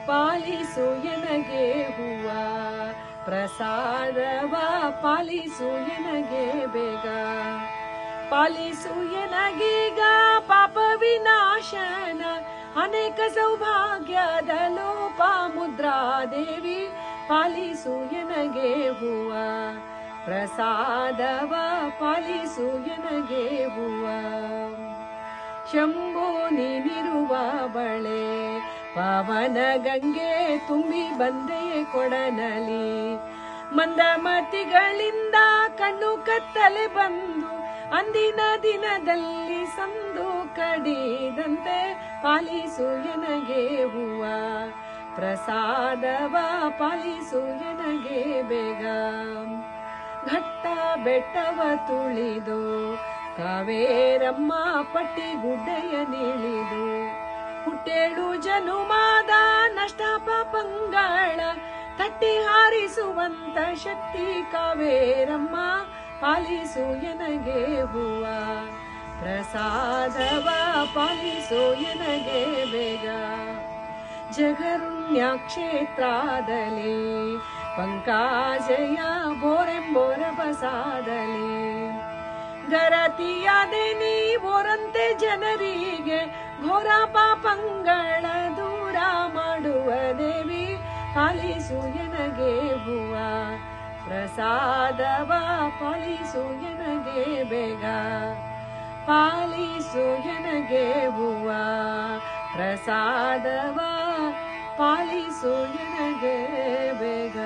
ಪಾಲಿಸು ಎನಗೆ ಹೂವ ಪ್ರಸಾದವ ಪಾಲಿಸು ಎನಗೆ ಬೇಗ ಪಾಲಿಸು ಎನಗೀಗ ಪಾಪ ವಿನಾಶನ ಅನೇಕ ಸೌಭಾಗ್ಯದ ಲೋಪ ಮುದ್ರಾದೇವಿ ಪಾಲಿಸು ಎನಗೆ ಹೂವ ಪ್ರಸಾದವ ಪಾಲಿಸು ಎನಗೆ ಹೂವ ಶಂಭೋ ನೀನಿರುವ ಬಳೆ ಪವನ ಗಂಗೆ ತುಂಬಿ ಬಂದೆಯೇ ಕೊಡನಲಿ ಮಂದಮತಿಗಳಿಂದ ಕಣ್ಣು ಕತ್ತಲೆ ಬಂದು ಅಂದಿನ ದಿನದಲ್ಲಿ ಸಂದು ಕಡಿದಂತೆ ಪಾಲಿಸು ಎನಗೆ ಹೂವ ಪ್ರಸಾದವ ಪಾಲಿಸು ಎನಗೆ ಬೇಗ ಘಟ್ಟ ಬೆಟ್ಟವ ತುಳಿದು ಕಾವೇರಮ್ಮ ಪಟ್ಟಿ ಗುಡ್ಡೆಯ ನೀಳಿದು ಹುಟ್ಟೇಳು ಜನುಮಾದ ನಷ್ಟ ಪಾಪಂಗಳ ತಟ್ಟಿ ಹಾರಿಸುವಂತ ಶಕ್ತಿ ಕಾವೇರಮ್ಮ ಪಾಲಿಸು ಎನಗೆ ಹೂವ ಪ್ರಸಾದವ ಪಾಲಿಸು ಎನಗೆ ಬೇಗ ಜಗರುಣ್ಯ ಕ್ಷೇತ್ರದಲ್ಲಿ ಪಂಕಾಜಯ ಬೋರೆಂಬೋರ ಬಸಾದಲಿ ಗರತಿಯಾದೆ ನೀವೋರಂತೆ ಜನರಿಗೆ ಘೋರ ಪಾಪಂಗಳ ದೂರ ಮಾಡುವ ದೇವಿ ಪಾಲಿಸು ಎನಗೆ ಹೂವ ಪ್ರಸಾದವ ಪಾಲಿಸು ಎನಗೆ ಬೇಗ ಪಾಲಿಸು ಎನಗೆ ಹೂವ ಪ್ರಸಾದವ ಪಾಲಿಸು ಎನಗೆ ಬೇಗ